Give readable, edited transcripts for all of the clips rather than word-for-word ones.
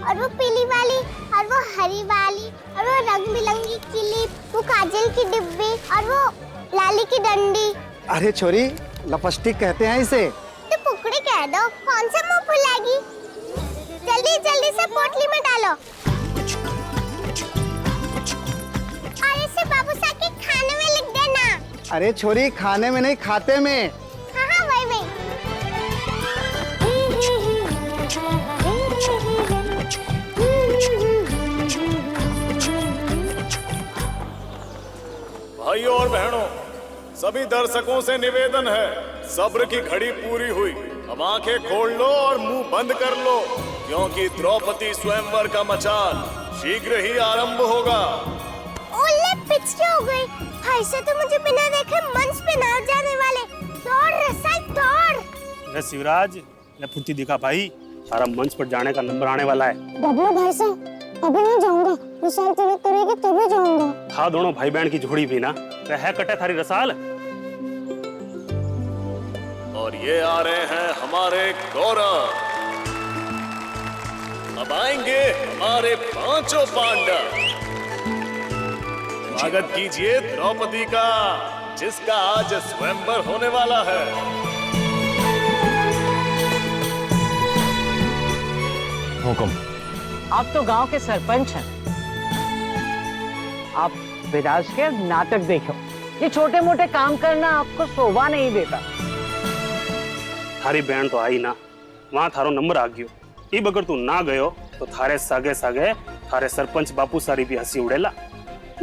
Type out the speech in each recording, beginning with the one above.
और वो पीली वाली और वो हरी वाली और वो रंग बिरंगी क्लिप, वो काजल की डिब्बी और वो लाली की डंडी। अरे छोरी, लिपस्टिक कहते हैं इसे। तो पुकड़ी कह दो, कौन सा मुंह फुलाएगी। जल्दी जल्दी से पोटली में डालो और इसे बाबू साहब के खाने में लिख देना। अरे छोरी, खाने में नहीं, खाते में। हाँ हाँ, वही वही। भाइयों और बहनों, सभी दर्शकों से निवेदन है, सब्र की घड़ी पूरी हुई। अब आंखें खोल लो और मुंह बंद कर लो, क्योंकि द्रौपदी स्वयंवर का मचान शीघ्र ही आरंभ होगा। ओले, पिछले हो गई। भाई से तो मुझे बिना देखे मंच पे ना जाने वाले। दौड़ रसाल दौड़। अरे शिवराज, ले फुर्ती दिखा भाई, सारा मंच पर जाने का नंबर आने वाला है। बबलू भाई साहब, अभी नहीं जाऊंगा, रसाल तिलक करेगी तभी जाऊंगा। हाँ, दोनों भाई बहन की जोड़ी भी ना है कटे थारी रसाल। और ये आ रहे हैं हमारे गौरव। अब आएंगे हमारे पांचों पांडव। स्वागत कीजिए द्रौपदी का, जिसका आज स्वयंवर होने वाला है। हुकुम। आप तो गांव के सरपंच हैं। आप विराज के नाटक देखो। ये छोटे मोटे काम करना आपको शोभा नहीं देता। थारी बहन तो आई ना, वहाँ थारो नंबर आ गयो। ई बगर तू ना गयो तो थारे सागे सागे थारे सरपंच बापू सारी भी हंसी उड़ेला।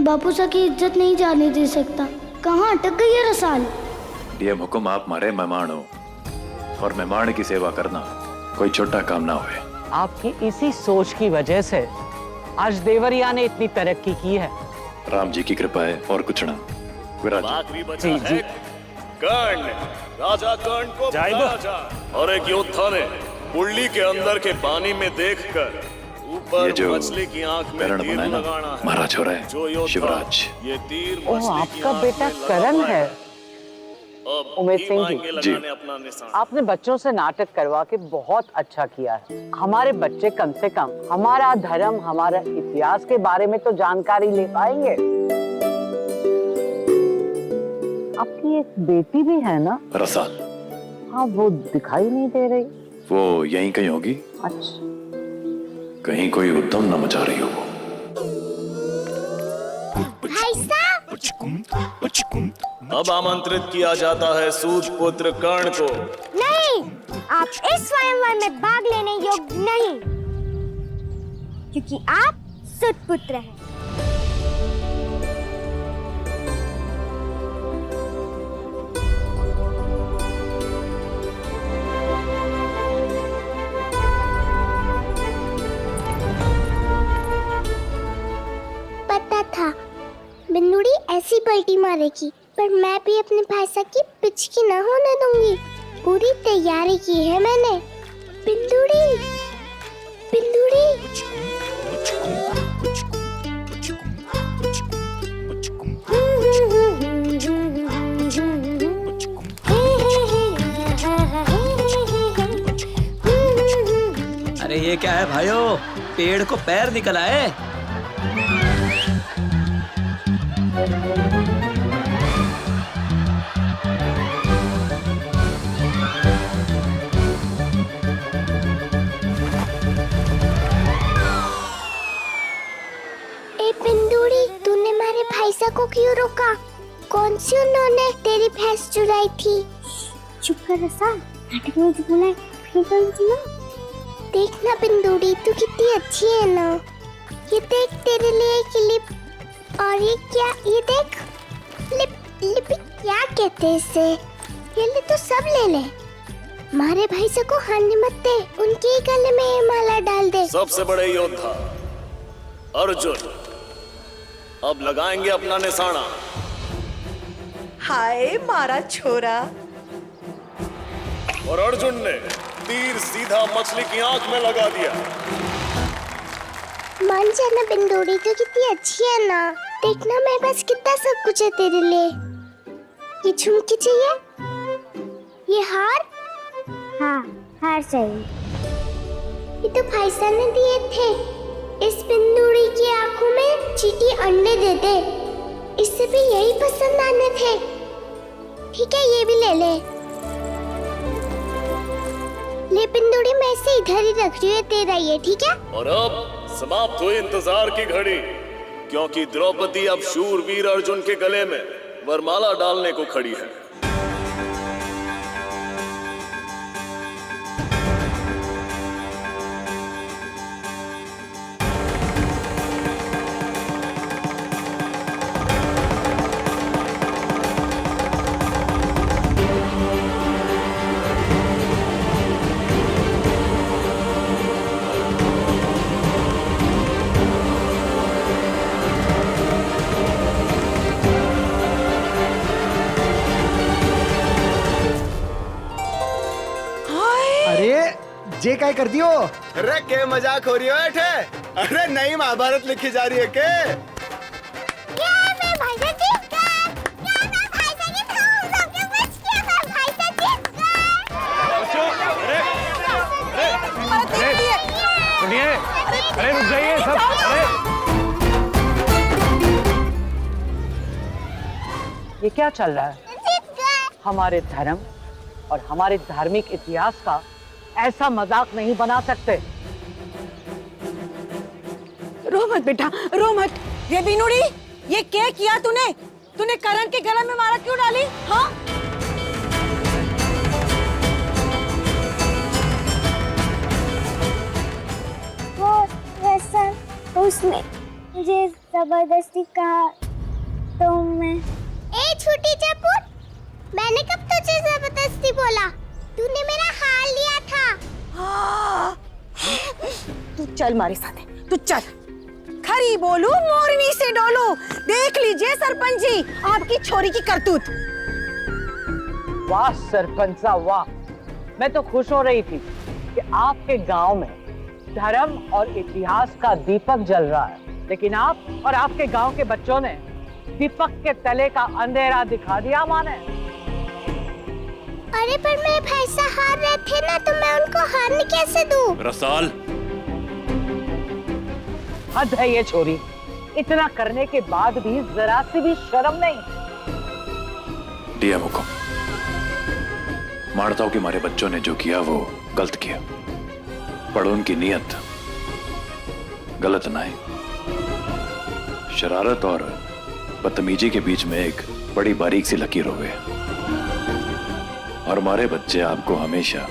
बापू सा की इज्जत नहीं जाने दे सकता। कहाँ अटक गई है रसाल? ये हुकुम, आप हमारे मेहमान हो और मेहमान की सेवा करना कोई छोटा काम ना होए। आपकी इसी सोच की वजह से आज देवरिया ने इतनी तरक्की की है। राम जी की कृपा है और कुछ ना। विराज, बाकी बचा है कर्ण। राजा कर्ण को बुलाया जाए और एक योद्धा ने कुंडली के अंदर के पानी में देखकर ऊपर मछली की आंख में तीर लगाना है। महाराज हो रहा है शिवराज। ये तीर ओह, मछली की आपका आंख बेटा में लगा करण पाए। है। अब उमेश सिंह जी। जी। अपना निशान। आपने बच्चों से नाटक करवा के बहुत अच्छा किया है। हमारे बच्चे कम से कम हमारा धर्म, हमारा इतिहास के बारे में तो जानकारी ले पाएंगे। आपकी एक बेटी भी है ना? रसाल। हाँ, वो दिखाई नहीं दे रही। वो यहीं कहीं होगी। अच्छा, कहीं कोई उद्यम न मचा रही हो वो। भाई साहब, अब आमंत्रित किया जाता है सूत पुत्र कर्ण को। नहीं, आप इस स्वयंवर में भाग लेने योग्य नहीं, क्योंकि आप सूत पुत्र हैं। पता था बिंदुड़ी ऐसी पलटी मारेगी, पर मैं भी अपने भाई साहब की पिचकी न होने दूंगी। पूरी तैयारी की है मैंने। बिंदुड़ी, बिंदुड़ी। अरे ये क्या है भाइयों, पेड़ को पैर निकल आए। ए बिंदुड़ी, तूने मेरे भाई साहब को क्यों रोका? कौन सी उन्होंने तेरी भैंस चुराई थी? चुप कर रसा, नाटक में जो बोला है फिर बोलती ना। देखना बिंदुड़ी, तू कितनी अच्छी है ना। ये देख तेरे लिए क्लिप, और ये क्या, ये देख लिप, लिप क्या कहते हैं इसे? ये ले तो सब ले ले। मारे भाई साहब को हानि मत दे, उनके ही गले में ये माला डाल दे। सबसे बड़े योद्धा अर्जुन अब लगाएंगे अपना निशाना। हाय मारा छोरा। और अर्जुन ने तीर सीधा मछली की आंख में लगा दिया। मान जाना बिंदुड़ी, तो कितनी अच्छी है ना। देखना मेरे पास कितना सब कुछ है तेरे लिए। ये झुमकी चाहिए? ये हार? हाँ, हार चाहिए। ये तो भाईसा ने दिए थे। इस बिंदुड़ी की आंखों में चींटी अंडे देते, इससे भी यही पसंद आने थे। ठीक है, ये भी ले ले। ले बिंदुड़ी, मैं इसे इधर ही रख रही हूँ, तेरा ये, ठीक है? और अब समाप्त हुई इंतजार की घड़ी, क्योंकि द्रौपदी अब शूरवीर अर्जुन के गले में वरमाला डालने को खड़ी है। जे काय कर दियो? अरे के मजाक हो रही हो ऐठे? अरे नई महाभारत लिखी जा रही है के? क्या मैं भाईसा जीत गया? क्या मैं भाईसा जीत गया? हम सबने मिस किया, मैं भाईसा जीत गया। सुनिए, अरे रुक जाइए सब। ये क्या चल रहा है? हमारे धर्म और हमारे धार्मिक इतिहास का ऐसा मजाक नहीं बना सकते। रो मत बेटा, रो मत। ये बिनुड़ी, ये क्या किया तूने? तूने करण के गले में माला क्यों डाली? हाँ? वो वैसा उसने मुझे जबरदस्ती कहा तो मैं। ए छोटी चप्पू, मैंने कब तुझे जबरदस्ती बोला? तूने मेरा हाल लिया था। तू चल हमारे साथ, तू चल। खरी बोलू मोरनी से डोलू। देख लीजिए सरपंच जी, आपकी छोरी की करतूत। वाह सरपंच साहब वाह, मैं तो खुश हो रही थी कि आपके गांव में धर्म और इतिहास का दीपक जल रहा है, लेकिन आप और आपके गांव के बच्चों ने दीपक के तले का अंधेरा दिखा दिया माने। अरे पर मेरे भाईसा हार रहे थे ना, तो मैं उनको हारने कैसे दूं? रसाल, हद है ये छोरी, इतना करने के बाद भी जरा सी भी शर्म नहीं। दिया हुक्म, मानता हूं कि हमारे बच्चों ने जो किया वो गलत किया, पर उनकी नीयत गलत ना है। शरारत और बदतमीजी के बीच में एक बड़ी बारीक सी लकीर हो गई, और हमारे बच्चे आपको हमेशा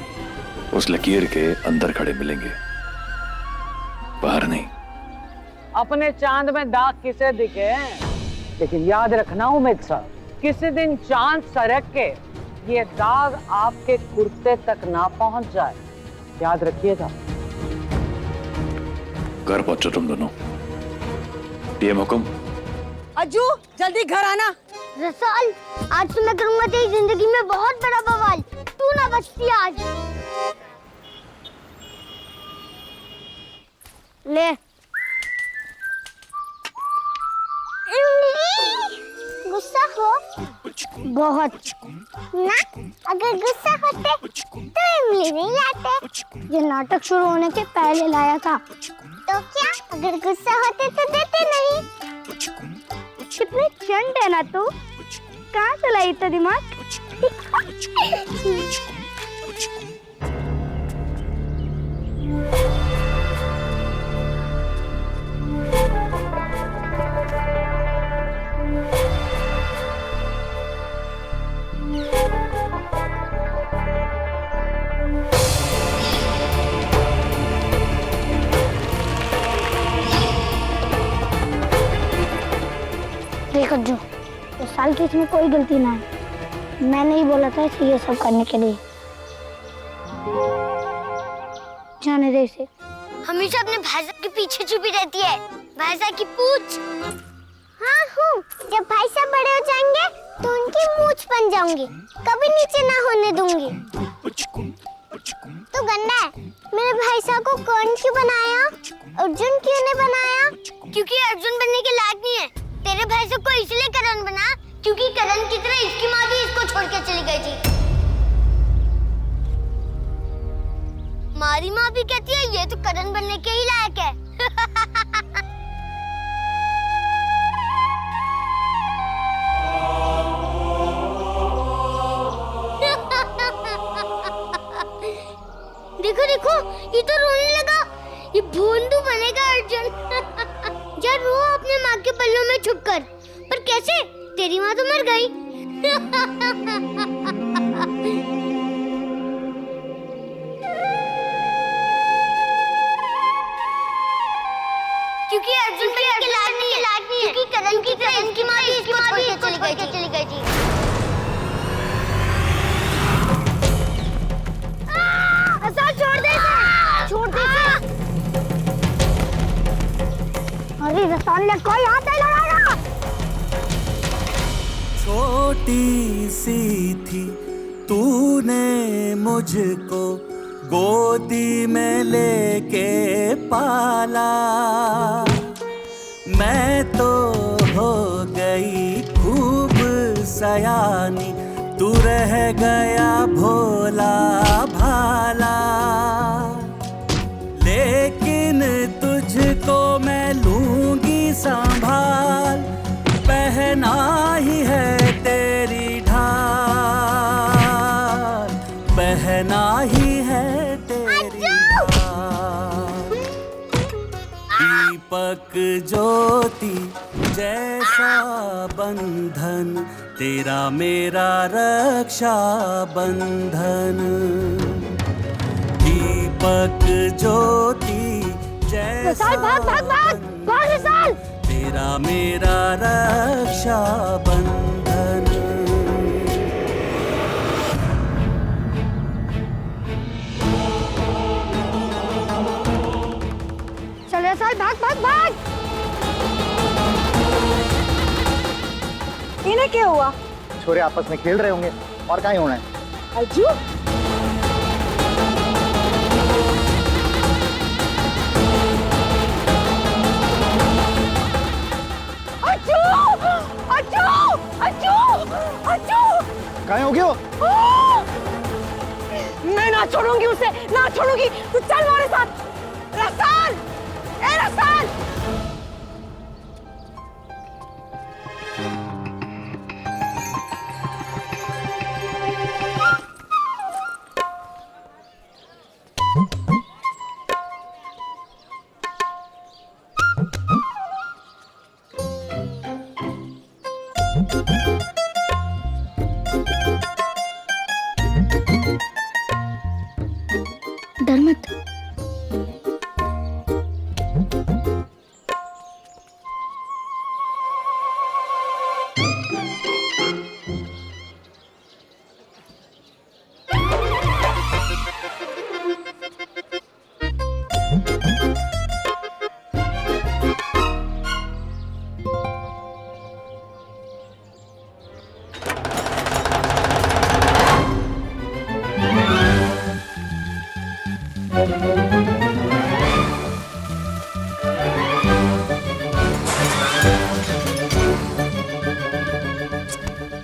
उस लकीर के अंदर खड़े मिलेंगे, बाहर नहीं। अपने चांद में दाग किसे दिखे, लेकिन याद रखना उम्मीद साहब, किसी दिन चांद सरक के ये दाग आपके कुर्ते तक ना पहुंच जाए, याद रखिएगा। घर पहुंचो तुम दोनों। डीएम हुक्म। अज्जू जल्दी घर आना। रसाल, आज तो मैं करूंगा तेरी जिंदगी में बहुत बड़ा बवाल। तू ना बचती आज। ले। गुस्सा हो? बहुत ना, अगर गुस्सा होते तो इमली नहीं लाते। ये नाटक शुरू होने के पहले लाया था। तो क्या अगर गुस्सा होते तो देते नहीं? कितने चंड है ना तू, कहाँ चला इतना दिमाग? देखो जो इस साल की इसमें कोई गलती ना है। मैंने ही बोला था इसे ये सब करने के लिए। जाने दे इसे। हमेशा अपने भाईसा के पीछे छुपी रहती है। भाईसा की पूंछ। हाँ हूँ, जब भाईसा बड़े हो जाएंगे तो उनकी मूंछ बन जाऊंगी, कभी नीचे ना होने दूंगी। तो गंदा है, मेरे भाईसा को कर्ण क्यों बनाया? अर्जुन क्यों नहीं बनाया? क्योंकि अर्जुन बनने के लायक नहीं है। तेरे भाईसा को इसलिए करण बना क्योंकि करण की तरह इसकी माँ भी इसको छोड़ के चली गई थी। हमारी माँ भी कहती है ये तो करण बनने के ही लायक है। देखो देखो, ये तो रोने लगा। ये भोंदू बनेगा अर्जुन। जा रो अपने माँ के पल्लों में छुपकर। पर कैसे? तेरी माँ तो मर गई। क्योंकि अर्जुन के लाड नहीं है, क्योंकि करण की तरह इसकी माँ भी इसको छोड़ के चली गई थी। छोड़ दे इसे, छोड़ दे इसे। अरे रसान ने कोई हाथ नहीं लगाया। छोटी सी थी तूने मुझको गोदी में लेके पाला, मैं तो हो गई खूब सयानी, तू रह गया भोला भाला। लेकिन तुझको मैं लूंगी संभाल, पहना ही है तेरी ढाल, पहना ही है तेरी ढाल। दीपक ज्योति जैसा बंधन, तेरा मेरा रक्षा बंधन। दीपक ज्योति जैसा बंधन, तेरा मेरा रक्षा बंधन। चल रसाल, भाग भाग भाग। इन्हें क्या हुआ? छोरे आपस में खेल रहे होंगे, और कहाँ ही होना है। अज्जू, अज्जू, अज्जू, अज्जू, अज्जू, कहाँ हो गया? मैं ना छोड़ूंगी उसे, ना छोड़ूंगी। तू चल हमारे साथ। रसाल, ए रसाल। डर मत।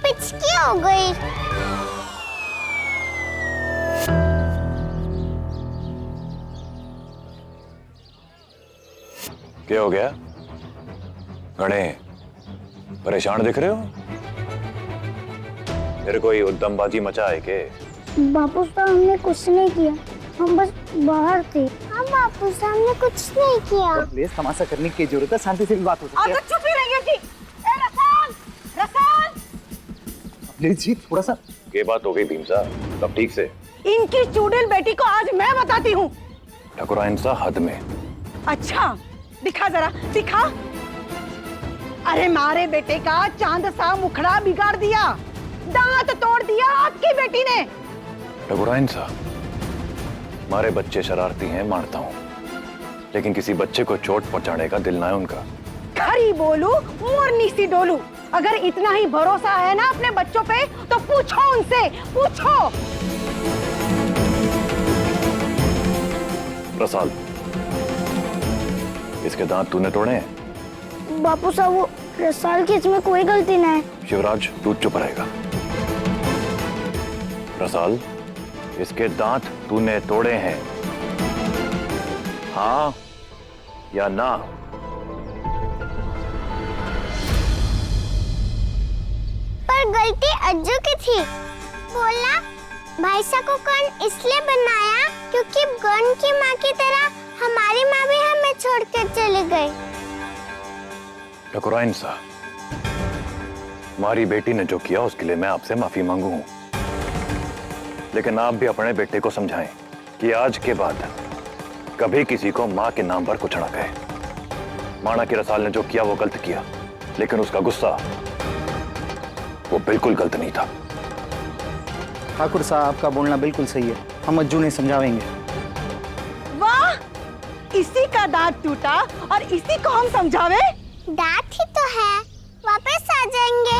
पिचकी हो गई। क्या हो गया? गणे परेशान दिख रहे हो? फिर कोई उद्दमबाजी मचा है के? बापू साहब, हमने कुछ नहीं किया, हम बस बाहर थे। हाँ बापू साहब, हमने कुछ नहीं किया। प्लीज तमाशा करने की जरूरत है, शांति से भी बात हो सकती है। आप चुप ही रहिए जी। ए रसाल, रसाल। प्लीज जी, थोड़ा सा। ये बात हो गई भीम साहब, अब ठीक से। इनकी चुड़ैल बेटी को आज मैं बताती हूँ। ठकुराइन सा हद में। अच्छा, दिखा जरा, दिखा। अरे मारे बेटे का चांद सा मुखड़ा बिगाड़ दिया, दांत तोड़ दिया आपकी बेटी ने। ठकुराइन सा, हमारे बच्चे शरारती हैं, मानता हूँ, लेकिन किसी बच्चे को चोट पहुंचाने का दिल ना है उनका। खरी बोलू मोरनी सी डोलू, अगर इतना ही भरोसा है ना अपने बच्चों पे तो पूछो उनसे, पूछो। रसाल, इसके दांत तूने तोड़े हैं? बापू साहब, वो रसाल की इसमें कोई गलती नहीं है। शिवराज, तू चुप रहेगा। रसाल, इसके दांत तूने तोड़े हैं, हाँ या ना? पर गलती अज्जू की थी। बोला भाईसा को कर्ण इसलिए बनाया क्योंकि कर्ण की माँ की तरह हमारी माँ भी हमें छोड़कर चली गई। ठकुराइन सा, हमारी बेटी ने जो किया उसके लिए मैं आपसे माफी मांगू हूं, लेकिन आप भी अपने बेटे को समझाएं कि आज के बाद कभी किसी को माँ के नाम पर कुछ ना कहे। माना कि रसाल ने जो किया वो गलत किया, लेकिन उसका गुस्सा वो बिल्कुल गलत नहीं था। ठाकुर साहब, आपका बोलना बिल्कुल सही है, हम अज्जू ने समझावेंगे। वाह, इसी का दांत टूटा और इसी को हम समझावे। दांत ही तो है, वापस आ जाएंगे।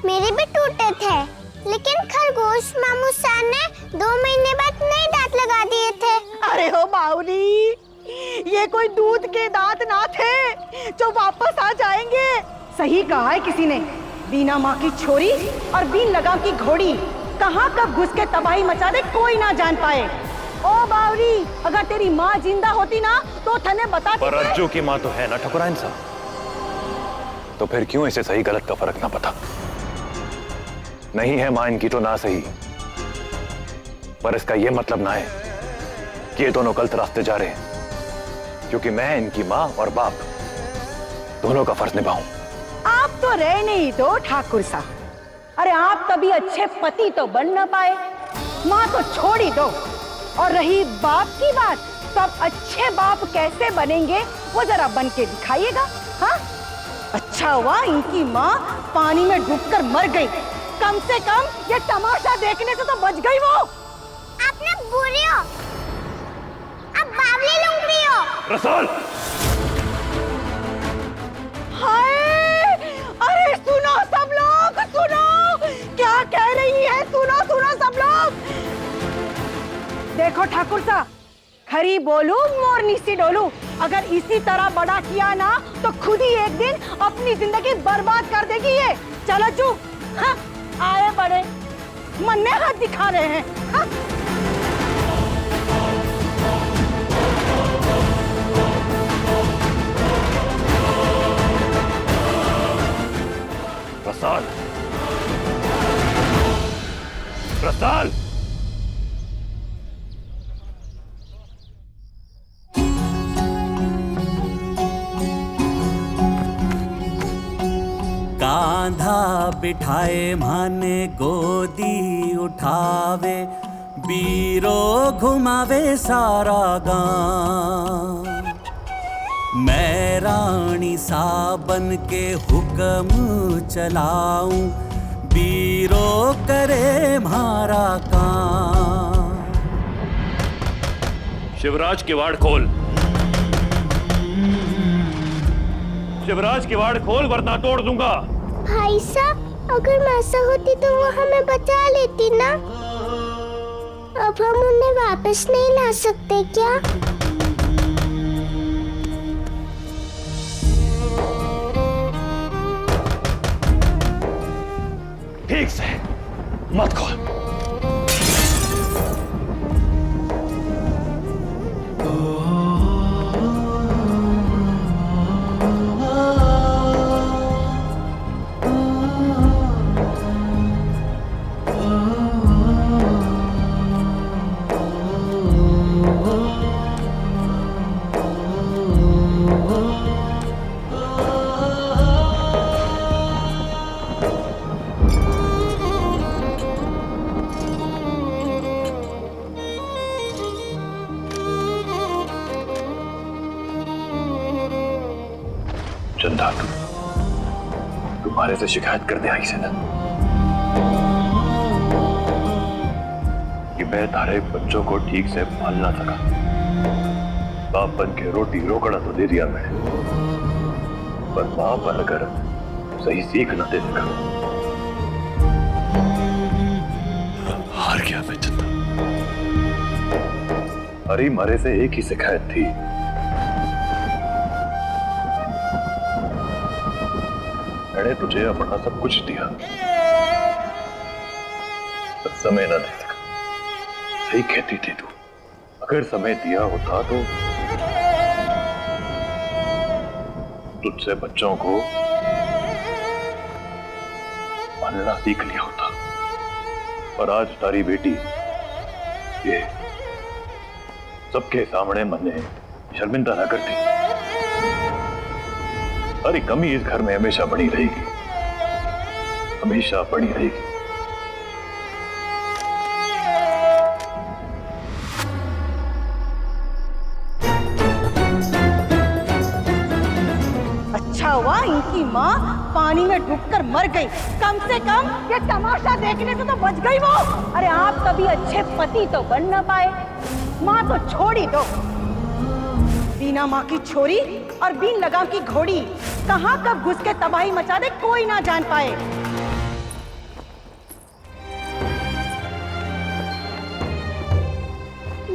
मेरे भी टूटे थे, लेकिन खरगोश मामू साहब ने 2 महीने बाद नए दांत लगा दिए थे। अरे हो बाउरी, ये कोई दूध के दांत ना थे जो वापस आ जाएंगे। सही कहा है किसी ने, बिना माँ की छोरी और बिन लगाम की घोड़ी कहाँ कब घुस के तबाही मचा दे कोई ना जान पाए। ओ बावरी, अगर तेरी माँ जिंदा होती ना तो थने बता। पर अज्जू की माँ तो है ना ठकुराइन साहब, तो फिर क्यों इसे सही गलत का फर्क ना पता? नहीं है माँ इनकी तो ना सही, पर इसका यह मतलब ना है कि ये दोनों गलत रास्ते जा रहे हैं, क्योंकि मैं इनकी माँ और बाप दोनों का फर्ज निभाऊं। आप तो रह नहीं दो ठाकुर साहब। अरे आप कभी अच्छे पति तो बन ना पाए, माँ तो छोड़ ही दो। और रही बाप की बात, तो आप अच्छे बाप कैसे बनेंगे वो जरा बन के दिखाइएगा। हाँ, अच्छा हुआ इनकी माँ पानी में डूबकर मर गई, कम से कम ये तमाशा देखने से तो बच गई वो। आप ना बुरे हो, आप बावली लुंगड़ी हो। रसाल! हाय, अरे सुनो सब लोग, सुनो क्या कह रही है, सुनो सुनो सब लोग। देखो ठाकुर साहब, खरी बोलू मोरनी सी डोलू, अगर इसी तरह बड़ा किया ना तो खुद ही एक दिन अपनी जिंदगी बर्बाद कर देगी ये। चलो चुप, हाँ, आए बड़े मन में हाथ दिखा रहे हैं। हाँ? रसाल! रसाल! कांधा बिठाए माने गोदी उठावे, बीरो घुमावे सारा गांव। मैं रानी सा बन के हुक्म चलाऊं, बीरो करे मारा काम। शिवराज किवाड़ खोल, शिवराज किवाड़ खोल वरना तोड़ दूंगा। भाई साहब, अगर मासा होती तो वो हमें बचा लेती ना। अब हम उन्हें वापस नहीं ला सकते क्या? ठीक से मत खोल। चंदा, तुम्हारे से शिकायत कर दे आई से ना कि मैं तारे बच्चों को ठीक से पाल ना सका। बाप बन के रोटी रोकड़ा तो दे दिया मैं, पर मां पर अगर सही सीख न दे सका, हार गया मैं चंदा। हरी मारे से एक ही शिकायत थी, मैंने तुझे अपना सब कुछ दिया, पर समय न दे सका। सही कहती थी तू, अगर समय दिया होता तो तुझसे बच्चों को मानना सीख लिया होता, और आज तारी बेटी ये सबके सामने मने शर्मिंदा ना करती। तारी कमी इस घर में हमेशा बनी रहेगी, हमेशा बनी रहेगी। अच्छा हुआ इनकी माँ पानी में डूबकर मर गई, कम से कम ये तमाशा देखने से तो बच गई वो। अरे आप कभी अच्छे पति तो बन ना पाए, माँ तो छोड़ ही दो। बिना माँ की छोरी और बिन लगाम की घोड़ी कहाँ कब घुस के तबाही मचा दे कोई ना जान पाए।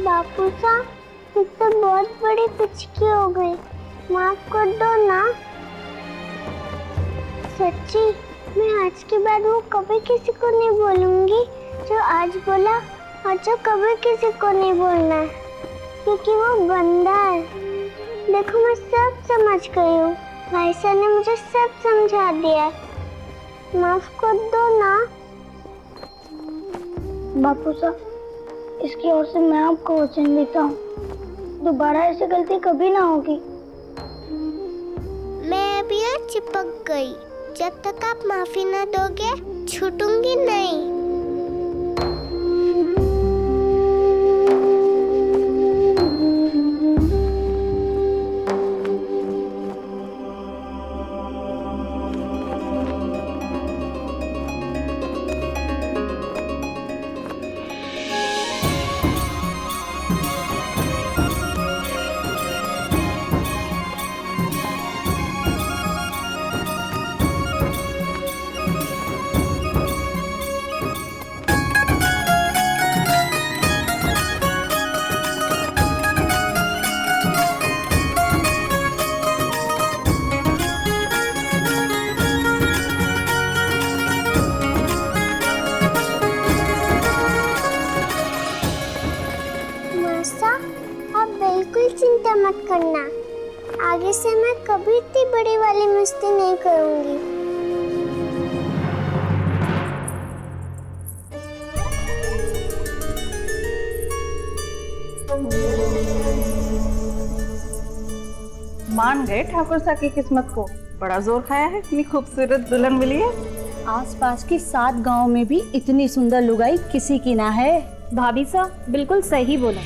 बापू साहब, तो बहुत बड़ी पिचकी हो गई, माफ कर दो ना। सच्ची, मैं आज के बाद वो कभी किसी को नहीं बोलूंगी जो आज बोला, और जो कभी किसी को नहीं बोलना है, क्योंकि वो बंदा है। देखो, मैं सब समझ गई हूँ, भाई साहब ने मुझे सब समझा दिया, माफ कर दो ना। बापू साहब, इसकी ओर से मैं आपको वचन देता हूँ, दोबारा ऐसी गलती कभी ना होगी। मैं अभी यहाँ चिपक गई, जब तक आप माफी ना दोगे छूटूंगी नहीं। आप बिल्कुल चिंता मत करना, आगे से मैं कभी इतनी बड़ी वाली मस्ती नहीं करूंगी। मान गए ठाकुर साहब की किस्मत को, बड़ा जोर खाया है, इतनी खूबसूरत दुल्हन मिली है। आसपास की 7 गांव में भी इतनी सुंदर लुगाई किसी की ना है। भाभी साहब बिल्कुल सही बोला।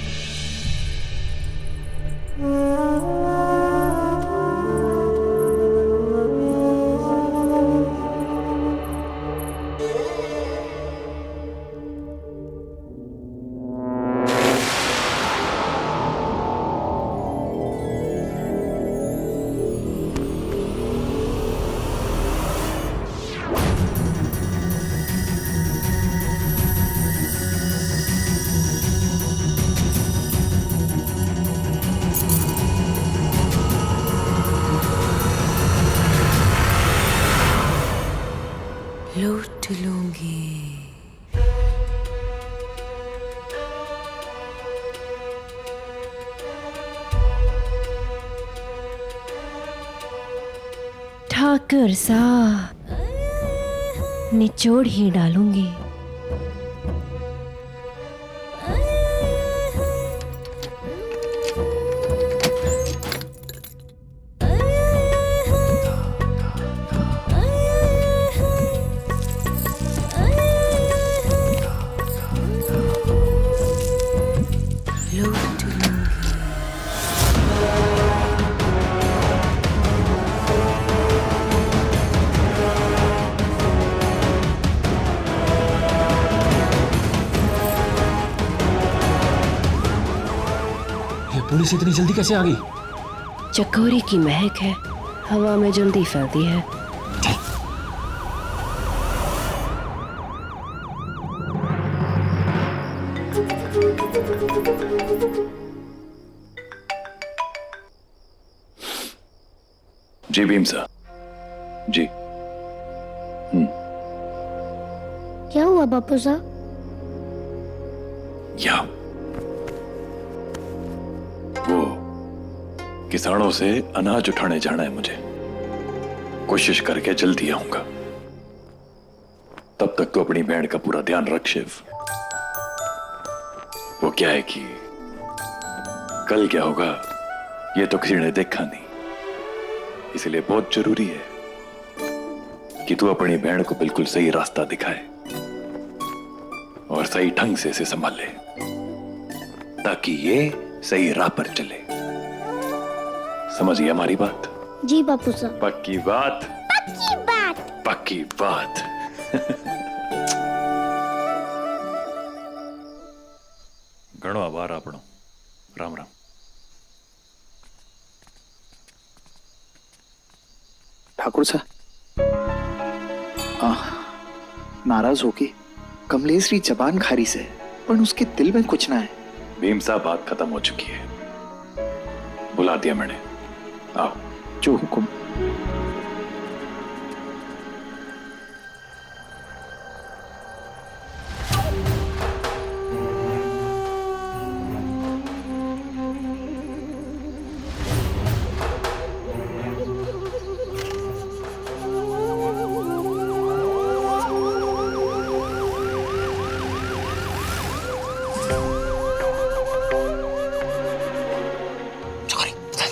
लूट लूंगी। ठाकुर साहब, निचोड़ ही डालूंगी। पुलिस इतनी जल्दी कैसे आ गई? चकोरी की महक है, हवा में जल्दी फैलती है। जी भीम साहब, जी। क्या हुआ बापू साहब? या वो किसानों से अनाज उठाने जाना है मुझे। कोशिश करके जल्दी आऊंगा। तब तक तो अपनी बहन का पूरा ध्यान रख शिव। वो क्या है कि कल क्या होगा ये तो किसी ने देखा नहीं, इसलिए बहुत जरूरी है कि तू अपनी बहन को बिल्कुल सही रास्ता दिखाए और सही ढंग से इसे संभाले, ताकि ये सही राह पर चले। समझिए हमारी बात? जी बापू साहब। पक्की बात? पक्की बात। पक्की बात। घणो आभार आपणो। राम राम। ठाकुर साहब नाराज होके कमलेश री जबान खारी से, पर उसके दिल में कुछ ना है। भीम साहब बात खत्म हो चुकी है, बुला दिया मैंने। आओ। जो हुक्म।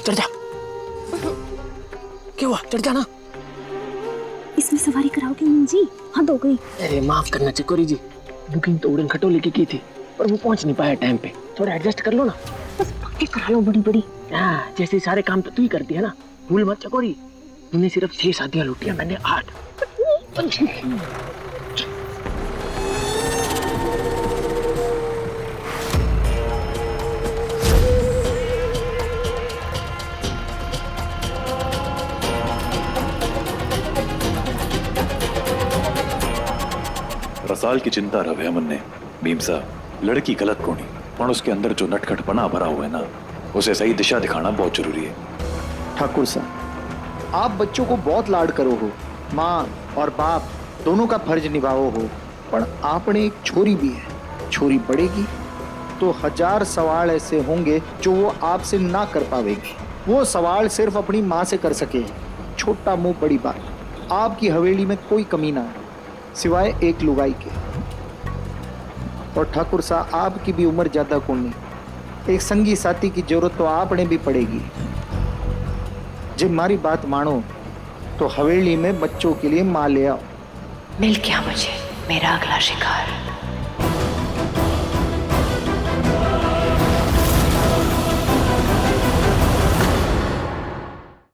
चढ़ जा। क्या हुआ? चढ़ जाना। इसमें सवारी कराओगे मुंजी? हद हो गई। अरे माफ करना चकोरी जी, बुकिंग तो उड़न खटोले की थी, पर वो पहुंच नहीं पाया टाइम पे। थोड़ा एडजस्ट कर लो ना। बस पक्के करा लो बड़ी बड़ी। हाँ, जैसे सारे काम तो तू ही करती है ना, भूल मत चकोरी। तूने सिर्फ 6 शादियां लूटियां, मैंने 8। रसाल की चिंता रवे अमन ने। भीम साहब, लड़की गलत कोनी, पर उसके अंदर जो नटखटपना भरा हुआ है ना, उसे सही दिशा दिखाना बहुत जरूरी है। ठाकुर साहब, आप बच्चों को बहुत लाड करो हो, माँ और बाप दोनों का फर्ज निभाओ हो, पर आपने एक छोरी भी है। छोरी बढ़ेगी तो 1000 सवाल ऐसे होंगे जो वो आपसे ना कर पावेगी। वो सवाल सिर्फ अपनी माँ से कर सके। छोटा मुंह बड़ी बात। आपकी हवेली में कोई कमी ना है सिवाय एक लुगाई के। और ठाकुर साहब, आपकी भी उम्र ज्यादा कौन नहीं, एक संगी साथी की जरूरत तो आपने भी पड़ेगी। जब हमारी बात मानो तो हवेली में बच्चों के लिए माँ ले आओ। मिल गया मुझे मेरा अगला शिकार।